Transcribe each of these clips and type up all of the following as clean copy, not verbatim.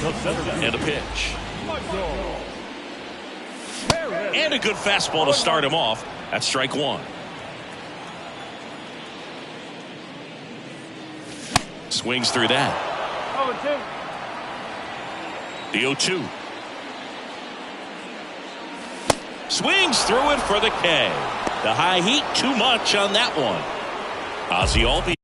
And a pitch. And a good fastball to start him off. That's strike one. Swings through that. The 0-2. Swings through it for the K. The high heat, too much on that one. Ozzie Albies.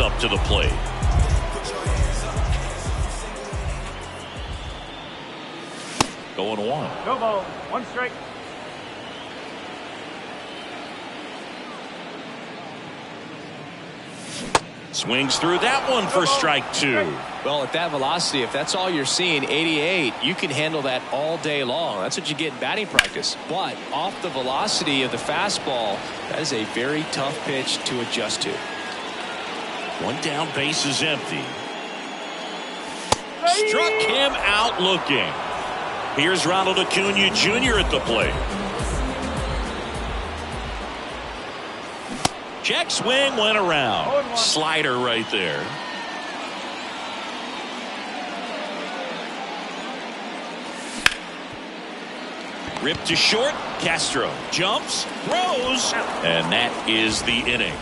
Up to the plate. Going one. Go ball. One strike. Swings through that one for strike two. Well, at that velocity, if that's all you're seeing, 88, you can handle that all day long. That's what you get in batting practice. But off the velocity of the fastball, that is a very tough pitch to adjust to. One down, base is empty. Struck him out looking. Here's Ronald Acuna Jr. at the plate. Check swing went around. Slider right there. Ripped to short. Castro jumps, throws, and that is the inning.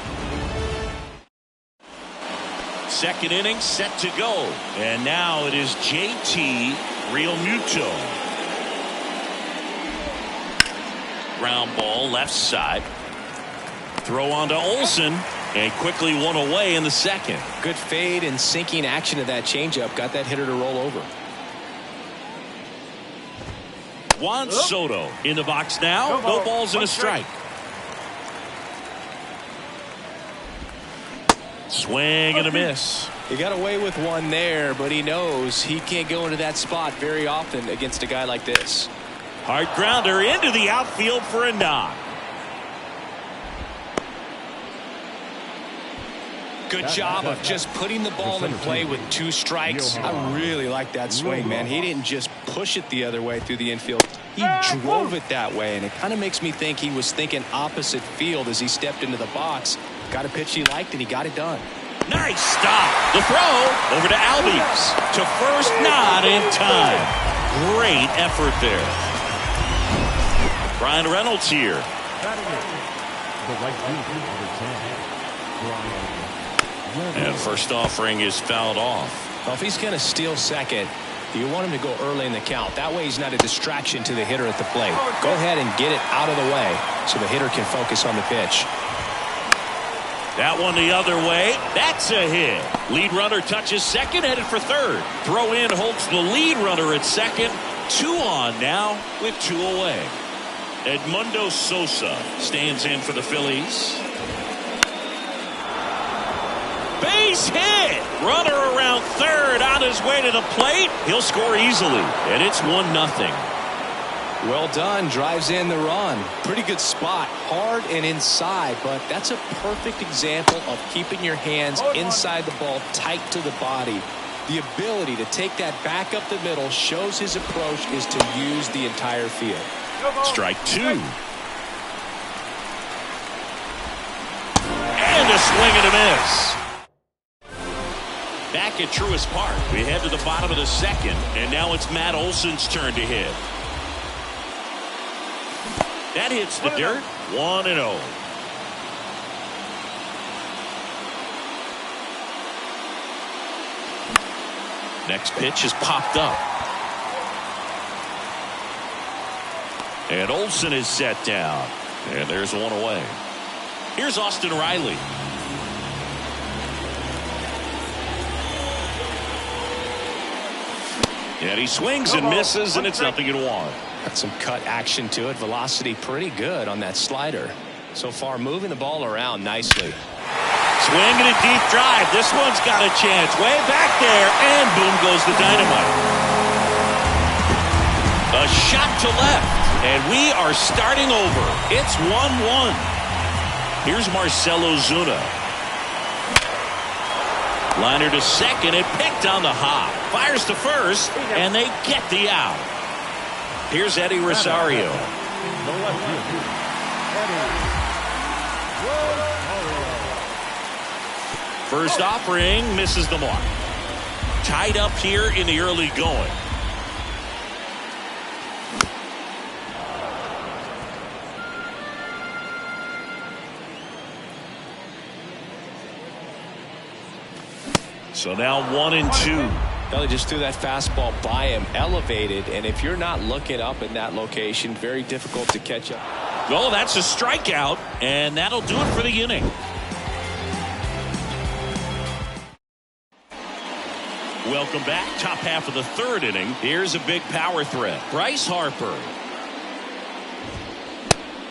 Second inning set to go. And now it is JT Realmuto. Ground ball left side. Throw on to Olsen. And quickly one away in the second. Good fade and sinking action of that changeup. Got that hitter to roll over. Juan Soto in the box now. No balls and a strike. Swing and a miss. He got away with one there, but he knows he can't go into that spot very often against a guy like this. Hard grounder into the outfield for a knock. Good job of just putting the ball in play with two strikes. I really like that swing, man. He didn't just push it the other way through the infield. He drove it that way, and it kind of makes me think he was thinking opposite field as he stepped into the box. Got a pitch he liked, and he got it done. Nice stop. The throw over to Albies. To first, not in time. Great effort there. Brian Reynolds here. And first offering is fouled off. Well, if he's going to steal second, you want him to go early in the count. That way he's not a distraction to the hitter at the plate. Go ahead and get it out of the way so the hitter can focus on the pitch. That one the other way. That's a hit. Lead runner touches second, headed for third. Throw in holds the lead runner at second. 2 on now with 2 away. Edmundo Sosa stands in for the Phillies. Base hit. Runner around third on his way to the plate. He'll score easily, and it's 1-0. Well done. Drives in the run. Pretty good spot. Hard and inside, but that's a perfect example of keeping your hands inside the ball, tight to the body. The ability to take that back up the middle shows his approach is to use the entire field. Strike 2. And a swing and a miss. Back at Truist Park, we head to the bottom of the second, and now it's Matt Olson's turn to hit. That hits the dirt. 1-0. Next pitch is popped up. And Olson is set down. And there's 1 away. Here's Austin Riley. And he swings and misses, and it's 0-1. Got some cut action to it. Velocity pretty good on that slider. So far moving the ball around nicely. Swing and a deep drive. This one's got a chance. Way back there, and boom goes the dynamite. A shot to left, and we are starting over. It's 1-1. Here's Marcell Ozuna. Liner to second, and picked on the hop. Fires to first, and they get the out. Here's Eddie Rosario. First offering misses the mark. Tied up here in the early going. So now 1-2. Well, he just threw that fastball by him, elevated, and if you're not looking up in that location, very difficult to catch up. Oh, that's a strikeout, and that'll do it for the inning. Welcome back. Top half of the third inning. Here's a big power threat. Bryce Harper.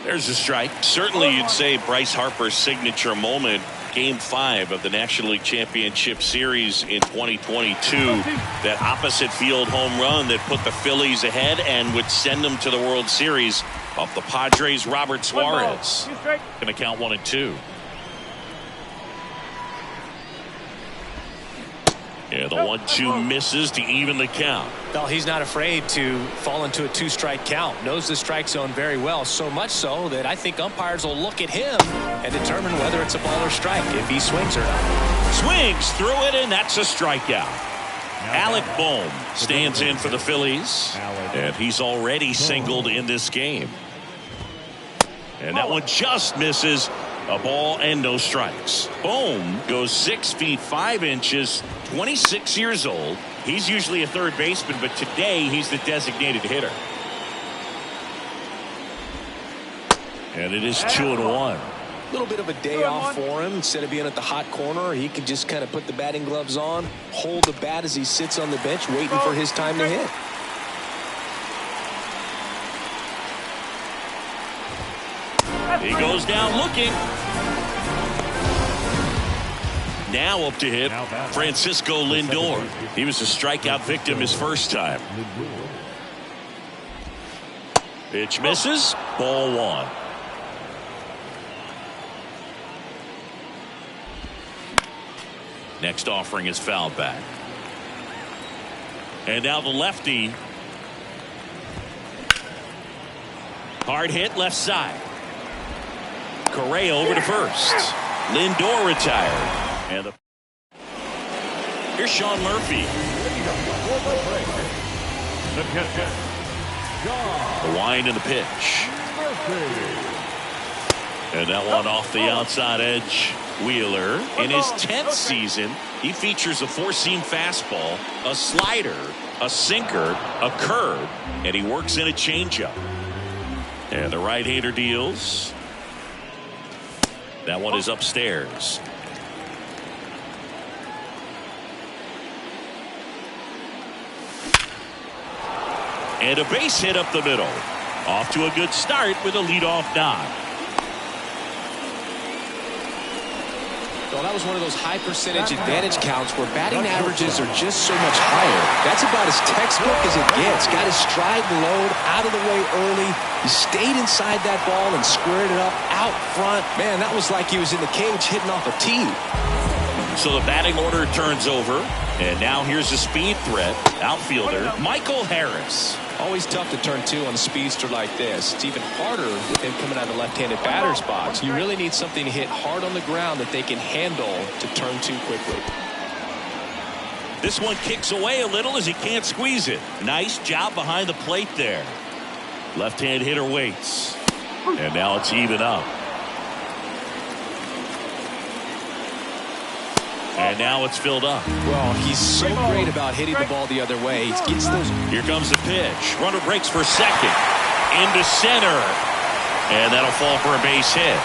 There's a strike. Certainly you'd say Bryce Harper's signature moment, Game 5 of the National League Championship Series in 2022. That opposite field home run that put the Phillies ahead and would send them to the World Series off the Padres' Robert Suarez. Going to count 1-2. Yeah, the 1-2 misses to even the count. Well, he's not afraid to fall into a 2-strike count. Knows the strike zone very well, so much so that I think umpires will look at him and determine whether it's a ball or strike if he swings or not. Swings through it, and that's a strikeout. Alec Bohm stands in for the Phillies, and he's already singled in this game. And that one just misses. A ball and no strikes. Bohm goes 6 feet 5 inches, 26 years old. He's usually a third baseman, but today he's the designated hitter. And it is 2-1. A little bit of a day off for him. Instead of being at the hot corner, he can just kind of put the batting gloves on, hold the bat as he sits on the bench, waiting for his time to hit. He goes down looking. Now up to hit Francisco Lindor. He was a strikeout victim his first time. Pitch misses. Ball 1. Next offering is fouled back. And now the lefty. Hard hit left side. Correa over to first. Lindor retired. And the Here's Sean Murphy. The wind and the pitch. And that one off the outside edge. Wheeler, in his 10th season, he features a four-seam fastball, a slider, a sinker, a curve, and he works in a changeup. And the right-hander deals. That one is upstairs. And a base hit up the middle. Off to a good start with a leadoff nod. Well, that was one of those high percentage advantage counts where batting averages are just so much higher. That's about as textbook as it gets. Got his stride and load out of the way early. He stayed inside that ball and squared it up out front. Man, that was like he was in the cage hitting off a tee. So the batting order turns over. And now here's a speed threat. Outfielder Michael Harris. Always tough to turn two on a speedster like this. It's even harder with him coming out of the left-handed batter's box. You really need something to hit hard on the ground that they can handle to turn two quickly. This one kicks away a little as he can't squeeze it. Nice job behind the plate there. Left-hand hitter waits. And now it's even up. And now it's filled up. Well, he's so great about hitting the ball the other way. He gets those. Here comes the pitch. Runner breaks for second. Into center. And that'll fall for a base hit.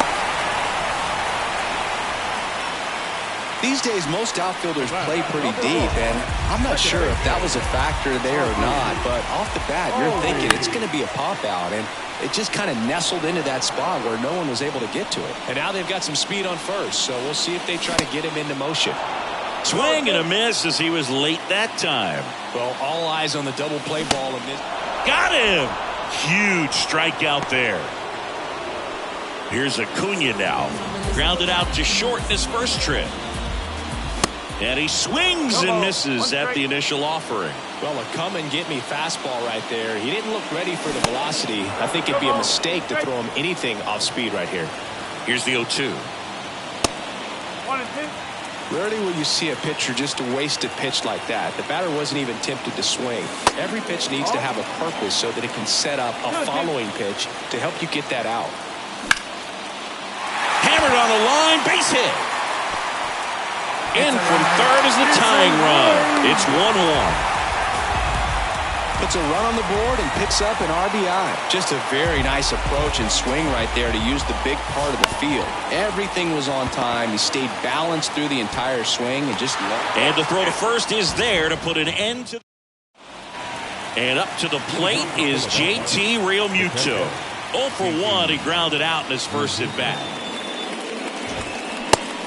These days, most outfielders play pretty deep, and I'm not sure if that was a factor there or not, but off the bat, you're thinking it's going to be a pop-out, and it just kind of nestled into that spot where no one was able to get to it. And now they've got some speed on first, so we'll see if they try to get him into motion. Swing and a miss as he was late that time. Well, all eyes on the double play ball. And this. Got him! Huge strikeout there. Here's Acuna now. Grounded out to short in his first trip. And he swings and misses at the initial offering. Well, a come-and-get-me fastball right there. He didn't look ready for the velocity. I think it'd be a mistake to throw him anything off speed right here. Here's the 0-2. Rarely will you see a pitcher just waste a pitch like that. The batter wasn't even tempted to swing. Every pitch needs to have a purpose so that it can set up a following pitch to help you get that out. Hammered on the line, base hit. In from third is the tying run. It's 1-1. Puts a run on the board and picks up an RBI. Just a very nice approach and swing right there to use the big part of the field. Everything was on time. He stayed balanced through the entire swing and just. And the throw to first is there to put an end to. And up to the plate is JT Realmuto. 0 for 1. He grounded out in his first at bat.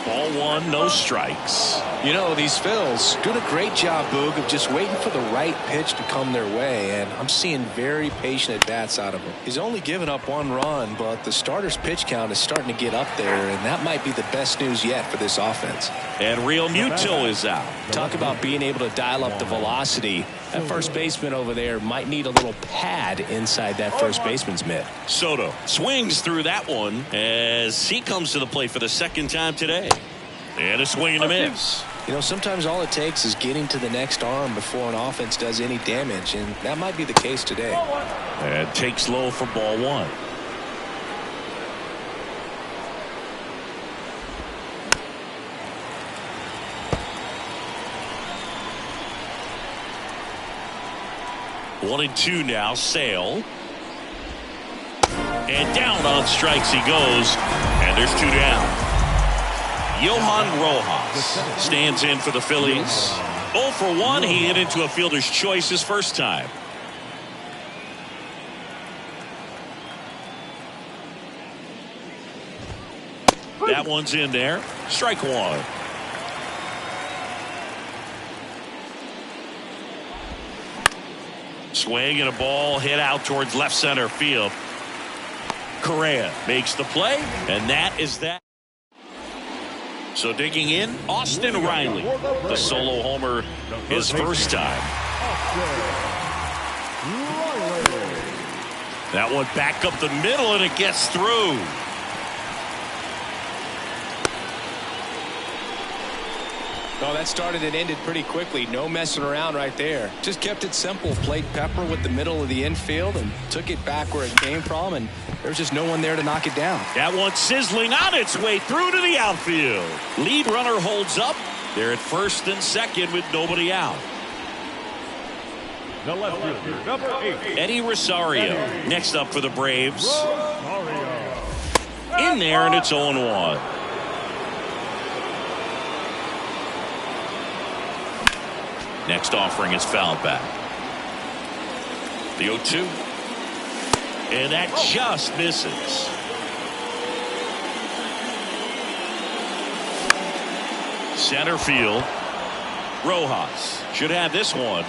Ball one, no strikes. You know, these Phils doing a great job, Boog, of just waiting for the right pitch to come their way, and I'm seeing very patient at-bats out of him. He's only given up one run, but the starter's pitch count is starting to get up there, and that might be the best news yet for this offense. And Realmuto is out. Talk about being able to dial up the velocity. That first baseman over there might need a little pad inside that first baseman's mitt. Soto swings through that one as he comes to the plate for the second time today. And a swing and a miss. You know, sometimes all it takes is getting to the next arm before an offense does any damage, and that might be the case today. And takes low for ball one. One and two now. Sale. And down on strikes he goes. And there's two down. Johan Rojas stands in for the Phillies. 0 for 1. He hit into a fielder's choice his first time. That one's in there. Strike one. Swing and a ball hit out towards left center field. Correa makes the play, and that is that. So digging in, Austin Riley, the solo homer his first time. That one back up the middle, and it gets through. Oh, that started and ended pretty quickly. No messing around right there. Just kept it simple. Played Pepper with the middle of the infield and took it back where it came from, and there's just no one there to knock it down. That one sizzling on its way through to the outfield. Lead runner holds up. They're at first and second with nobody out. The left fielder, number 8. Eddie Rosario next up for the Braves. In there, and it's 0-1. Next offering is fouled back. The 0-2. And that just misses. Center field. Rojas should have this one.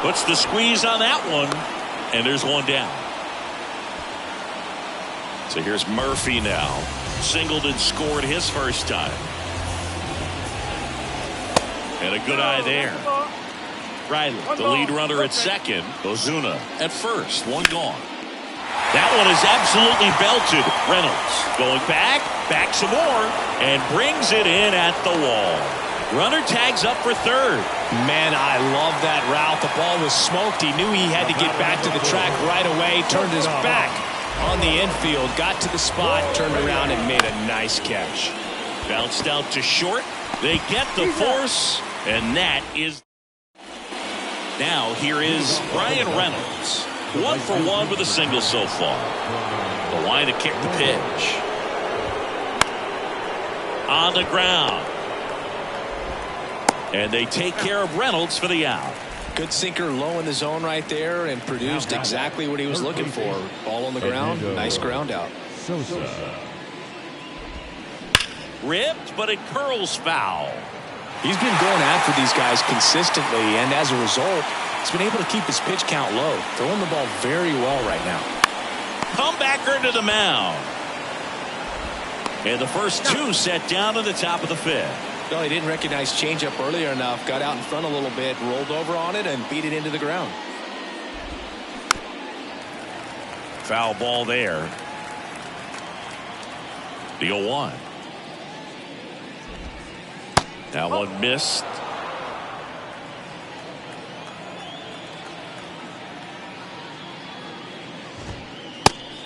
Puts the squeeze on that one. And there's one down. So here's Murphy now. Singled and scored his first time. And a good eye there. Riley, the lead runner at second. Ozuna at first. One gone. That one is absolutely belted. Reynolds going back some more, and brings it in at the wall. Runner tags up for third. Man, I love that route. The ball was smoked. He knew he had to get back to the track right away. Turned his back on the infield. Got to the spot, turned around, and made a nice catch. Bounced out to short. They get the force, and that is... Now here is Brian Reynolds. 1 for 1 with a single so far. The line to kick the pitch. On the ground. And they take care of Reynolds for the out. Good sinker low in the zone right there and produced exactly what he was looking for. Ball on the ground. Nice ground out. Ripped, but it curls foul. He's been going after these guys consistently, and as a result, he's been able to keep his pitch count low. Throwing the ball very well right now. Comebacker to the mound. And the first two set down to the top of the fifth. No, he didn't recognize changeup earlier enough. Got out in front a little bit, rolled over on it, and beat it into the ground. Foul ball there. The 0-1. That one missed.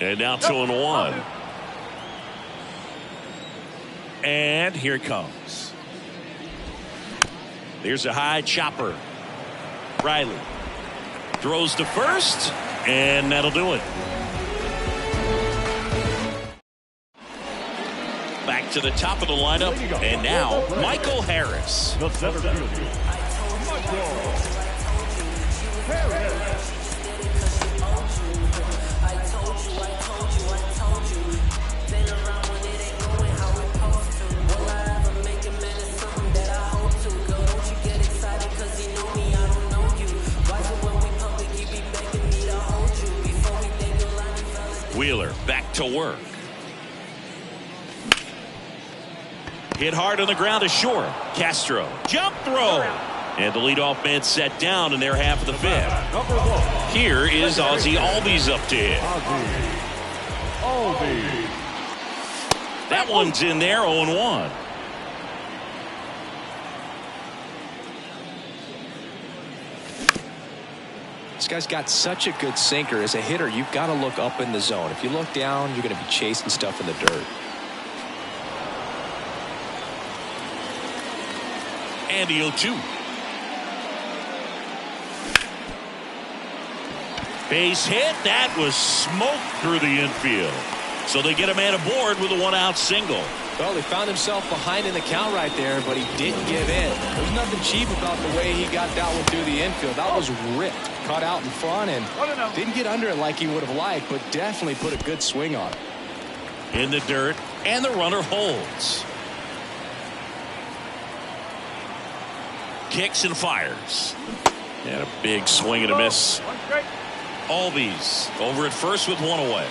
And now 2-1. And here it comes. There's a high chopper. Riley throws to first, and that'll do it. Back to the top of the lineup, and now Michael Harris. The center fielder, Michael Harris. Wheeler back to work. Hit hard on the ground to short. Castro jump throw, and the leadoff man set down in their half of the fifth. Here is Ozzie Albies up to hit. That one's in there. 0-1. This guy's got such a good sinker. As a hitter, you've got to look up in the zone. If you look down, you're going to be chasing stuff in the dirt. And the 0-2. Base hit. That was smoked through the infield. So they get a man aboard with a one-out single. Well, he found himself behind in the count right there, but he didn't give in. There's nothing cheap about the way he got that one through the infield. That was ripped. Caught out in front and didn't get under it like he would have liked, but definitely put a good swing on it. In the dirt, and the runner holds. Kicks and fires. And a big swing and a miss. Albies over at first with one away.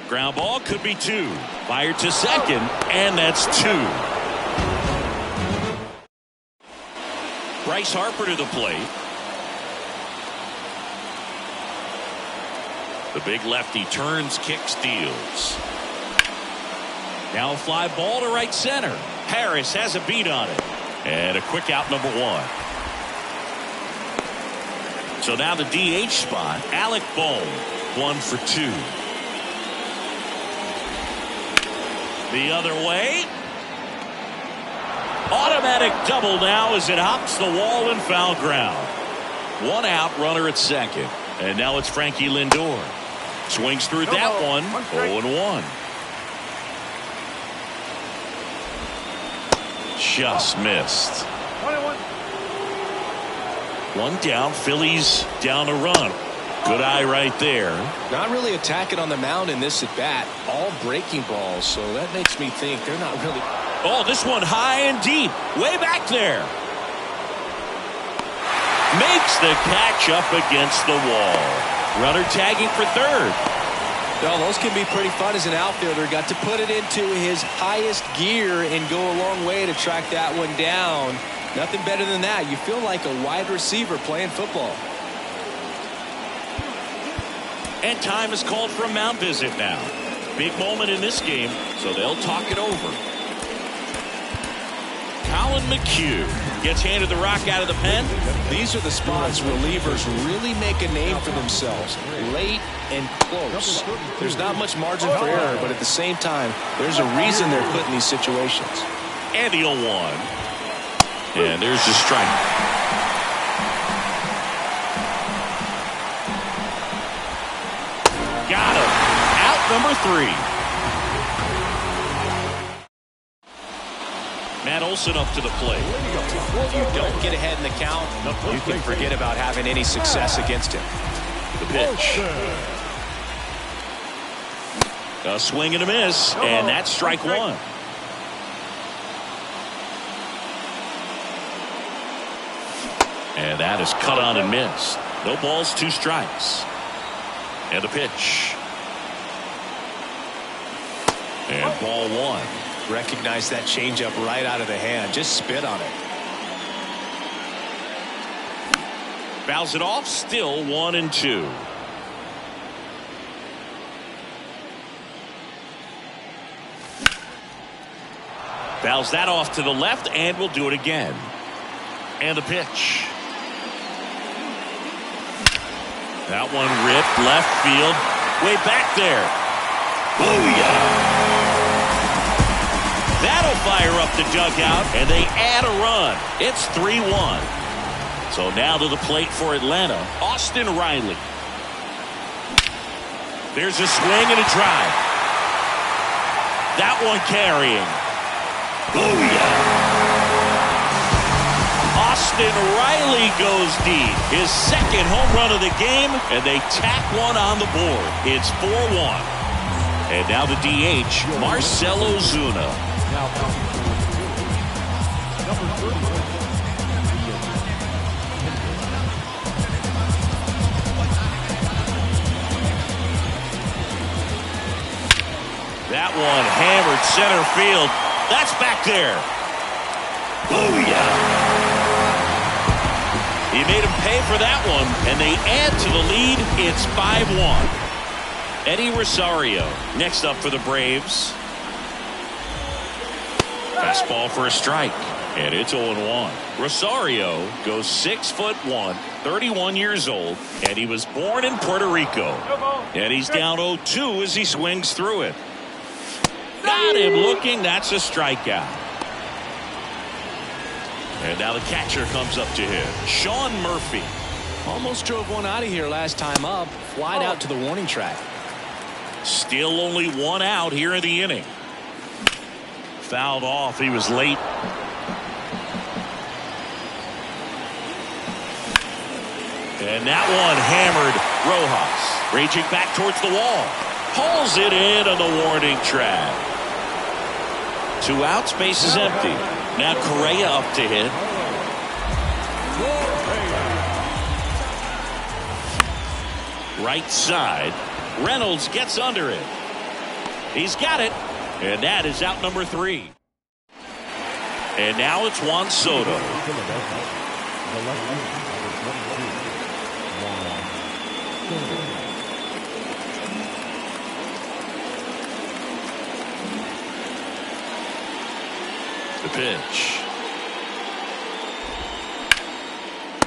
Ground ball could be two. Fired to second, and that's two. Bryce Harper to the plate. The big lefty turns, kicks, deals. Now a fly ball to right center. Harris has a beat on it. And a quick out, number 1. So now the DH spot, Alec Bohm, 1 for 2. The other way. Automatic double now as it hops the wall and foul ground. 1 out, runner at second. And now it's Frankie Lindor. Swings through that one. 0-1. Just missed. 1 down. Phillies down a run. Good eye right there. Not really attacking on the mound in this at bat. All breaking balls. So that makes me think they're not really. Oh, this one high and deep. Way back there. Makes the catch up against the wall. Runner tagging for third. Well, those can be pretty fun as an outfielder. Got to put it into his highest gear and go a long way to track that one down. Nothing better than that. You feel like a wide receiver playing football. And time is called for a mound visit now. Big moment in this game, so they'll talk it over. Colin McHugh gets handed the rock out of the pen. These are the spots relievers really make a name for themselves. Late and close. There's not much margin for error, but at the same time, there's a reason they're put in these situations. And the 0-1. And there's the strike. Got him. Out number 3. Matt Olson up to the plate. If you don't get ahead in the count, you can forget about having any success against him. The pitch. A swing and a miss, and that's strike 1. And that is cut on and missed. No balls, 2 strikes. And the pitch. And ball 1. Recognize that changeup right out of the hand. Just spit on it. Fouls it off. Still 1-2. Fouls that off to the left, and we'll do it again. And the pitch. That one ripped left field. Way back there. Booyah! That'll fire up the dugout, and they add a run. It's 3-1. So now to the plate for Atlanta, Austin Riley. There's a swing and a drive. That one carrying. Booyah! Austin Riley goes deep. His second home run of the game, and they tack one on the board. It's 4-1. And now the DH, Marcell Ozuna. That one hammered center field. That's back there. Booyah! He made him pay for that one, and they add to the lead. It's 5-1. Eddie Rosario next up for the Braves. Fastball for a strike, and it's 0-1. Rosario goes 6'1", 31 years old, and he was born in Puerto Rico. And he's down 0-2 as he swings through it. Got him looking. That's a strikeout. And now the catcher comes up to him, Sean Murphy. Almost drove one out of here last time up. Flied out to the warning track. Still only 1 out here in the inning. Fouled off. He was late. And that one hammered Rojas. Raging back towards the wall. Hauls it in on the warning track. 2 outs, base is empty. Now Correa up to hit. Right side. Reynolds gets under it. He's got it. And that is out number 3. And now it's Juan Soto. The pitch.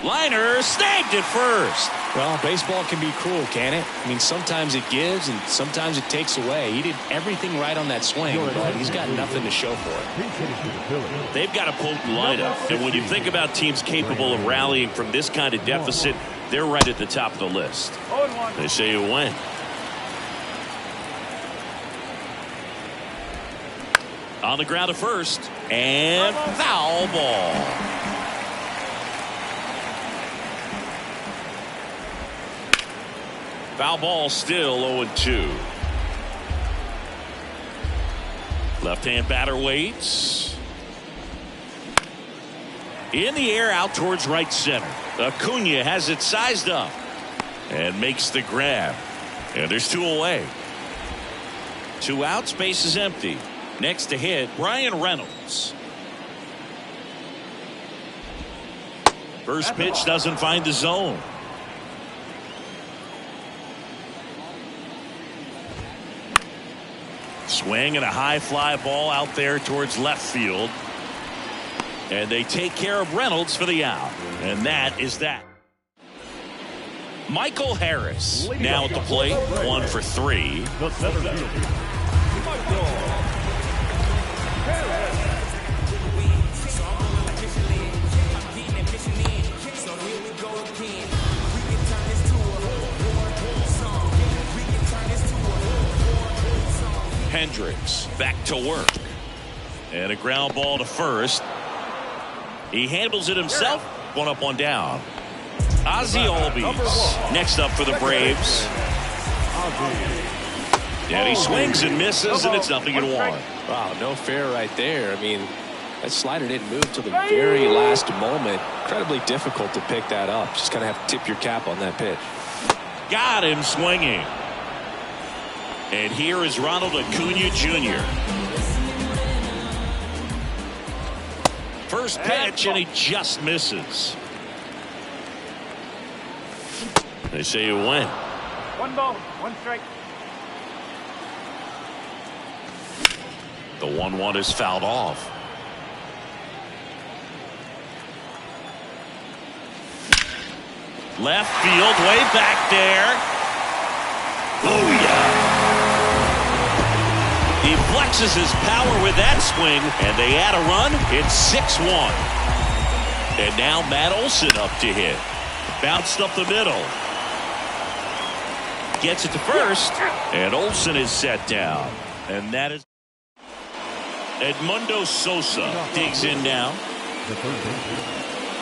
Liner snagged at first. Well, baseball can be cruel, can it? I mean, sometimes it gives and sometimes it takes away. He did everything right on that swing, but he's got nothing to show for it. They've got a potent lineup, and when you think about teams capable of rallying from this kind of deficit, they're right at the top of the list. They say you win. On the ground at first, and foul ball. Foul ball, still 0-2. Left-hand batter waits. In the air, out towards right center. Acuna has it sized up and makes the grab. And there's 2 away. 2 outs, base is empty. Next to hit, Brian Reynolds. First pitch doesn't find the zone. Swing and a high fly ball out there towards left field. And they take care of Reynolds for the out. And that is that. Michael Harris now at the plate. 1 for 3. The center fielder, Michael Harris. Hendricks back to work. And a ground ball to first. He handles it himself. 1 up, 1 down. Ozzie Albies next up for the Braves. And he swings and misses, and it's 0-1. Wow, no fair right there. I mean, that slider didn't move till the very last moment. Incredibly difficult to pick that up. Just kind of have to tip your cap on that pitch. Got him swinging. And here is Ronald Acuna Jr. First pitch, and he just misses. They say you win. 1 ball, 1 strike. The 1-1 is fouled off. Left field, way back there. Oh, yeah. He flexes his power with that swing, and they add a run. It's 6-1. And now Matt Olson up to hit. Bounced up the middle. Gets it to first, and Olson is set down. And that is Edmundo Sosa digs in now.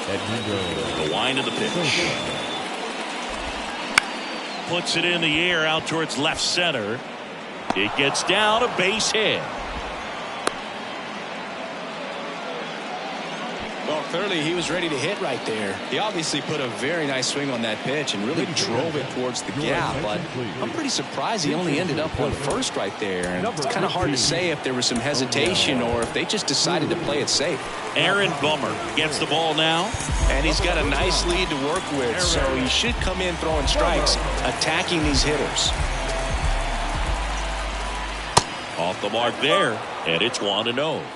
The wind of the pitch. Puts it in the air out towards left center. It gets down, a base hit. Well, clearly he was ready to hit right there. He obviously put a very nice swing on that pitch and really drove it towards the gap. But I'm pretty surprised he only ended up on first right there. And it's kind of hard to say if there was some hesitation or if they just decided to play it safe. Aaron Bummer gets the ball now. And he's got a nice lead to work with, so he should come in throwing strikes, attacking these hitters. Off the mark there, and it's 1-0.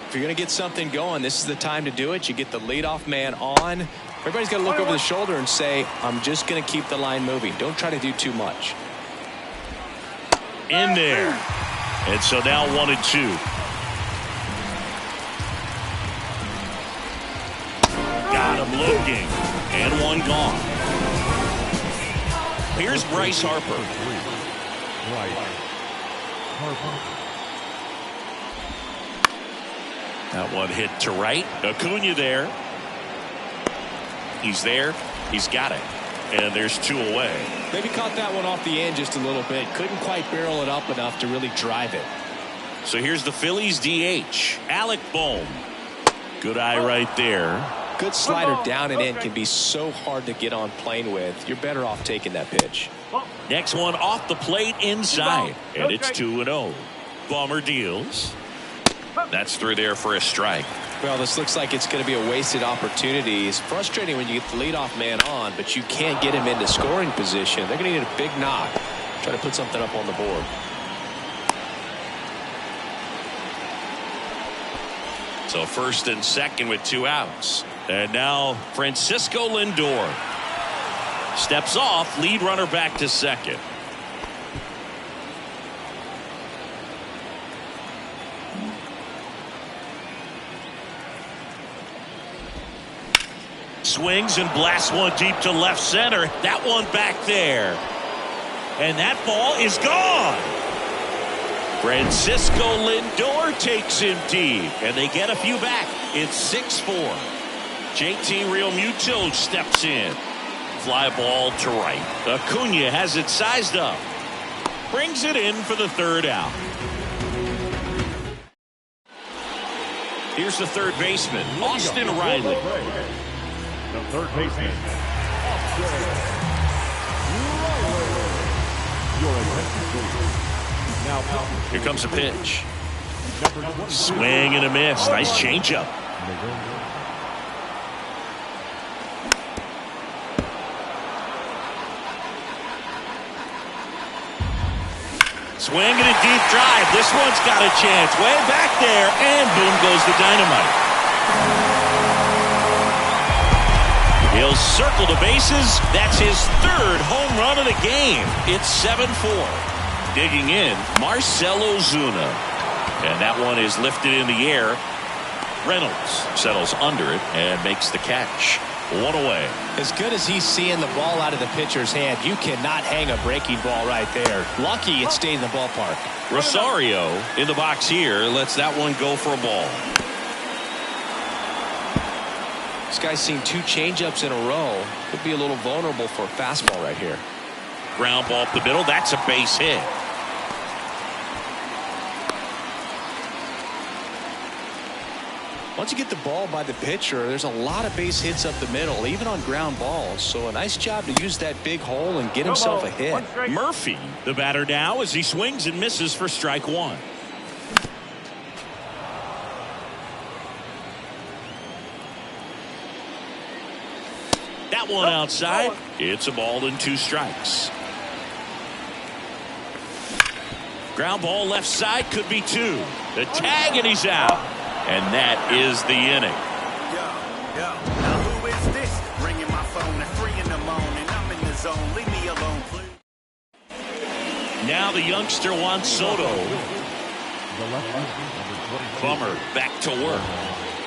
If you're going to get something going, this is the time to do it. You get the leadoff man on. Everybody's got to look over the shoulder and say, I'm just going to keep the line moving. Don't try to do too much. In there. And so now 1-2. Got him looking. And 1 gone. Here's Bryce Harper. That one hit to right. Acuna there. He's there. He's got it. And there's 2 away. Maybe caught that one off the end just a little bit. Couldn't quite barrel it up enough to really drive it. So here's the Phillies DH, Alec Bohm. Good eye right there. Good slider down and in can be so hard to get on plane with. You're better off taking that pitch. Next one off the plate inside. And it's 2-0. Bummer deals. That's through there for a strike. Well, this looks like it's going to be a wasted opportunity. It's frustrating when you get the leadoff man on, but you can't get him into scoring position. They're going to need a big knock. Try to put something up on the board. So first and second with 2 outs. And now Francisco Lindor steps off, lead runner back to second. Swings and blasts one deep to left center. That one back there. And that ball is gone. Francisco Lindor takes him deep. And they get a few back. It's 6-4. JT Realmuto steps in. Fly ball to right. Acuna has it sized up. Brings it in for the 3rd out. Here's the 3rd baseman, Austin Riley. The 3rd baseman, Here comes a pitch. Swing and a miss. Nice changeup. Swing and a deep drive. This one's got a chance. Way back there. And boom goes the dynamite. He'll circle the bases. That's his 3rd home run of the game. It's 7-4. Digging in, Marcell Ozuna. And that one is lifted in the air. Reynolds settles under it and makes the catch. 1 away. As good as he's seeing the ball out of the pitcher's hand, you cannot hang a breaking ball right there. Lucky it stayed in the ballpark. Rosario in the box here lets that one go for a ball. This guy's seen 2 changeups in a row. Could be a little vulnerable for a fastball right here. Ground ball up the middle. That's a base hit. Once you get the ball by the pitcher, there's a lot of base hits up the middle, even on ground balls. So a nice job to use that big hole and get himself a hit. Murphy, the batter now, as he swings and misses for strike 1. That one outside. It's a ball and 2 strikes. Ground ball left side, could be 2. The tag, and he's out. And that is the inning. Now who is this? Ringing my phone at 3 in the morning. I'm in the zone. Leave me alone, please. Now the youngster Juan Soto. Bummer back to work.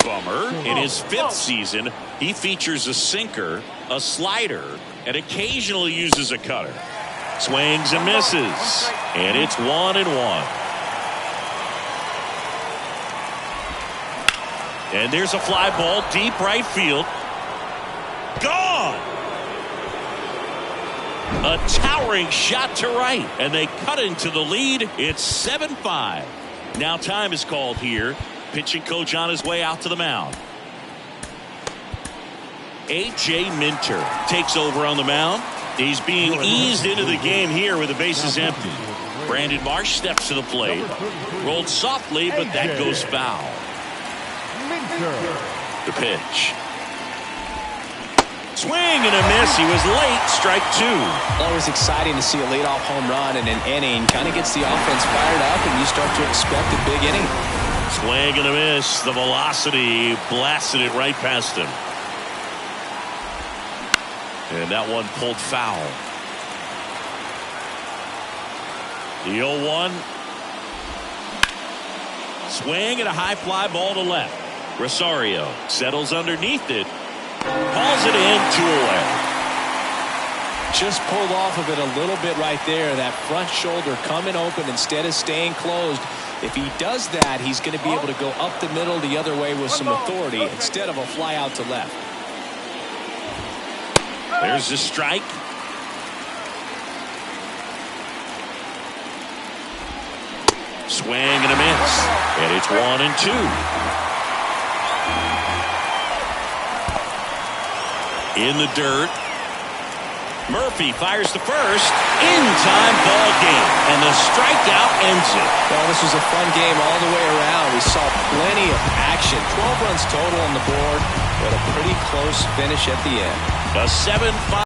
Bummer in his 5th season, he features a sinker, a slider, and occasionally uses a cutter. Swings and misses, and it's 1-1. And there's a fly ball deep right field. Gone! A towering shot to right, and they cut into the lead. It's 7-5. Now time is called here. Pitching coach on his way out to the mound. A.J. Minter takes over on the mound. He's being eased into the game here with the bases empty. Brandon Marsh steps to the plate. Rolled softly, but that goes foul. The pitch. Swing and a miss. He was late. Strike 2. Always exciting to see a leadoff home run in an inning. Kind of gets the offense fired up, and you start to expect a big inning. Swing and a miss. The velocity blasted it right past him. And that one pulled foul. The 0-1. Swing and a high fly ball to left. Rosario settles underneath it. Calls it in, 2 away. Just pulled off of it a little bit right there. That front shoulder coming open instead of staying closed. If he does that, he's going to be able to go up the middle the other way with some authority instead of a fly out to left. There's the strike. Swing and a miss. And it's 1-2. In the dirt. Murphy fires the first. In time, ball game. And the strikeout ends it. Well, this was a fun game all the way around. We saw plenty of action. 12 runs total on the board, but a pretty close finish at the end. A 7-5.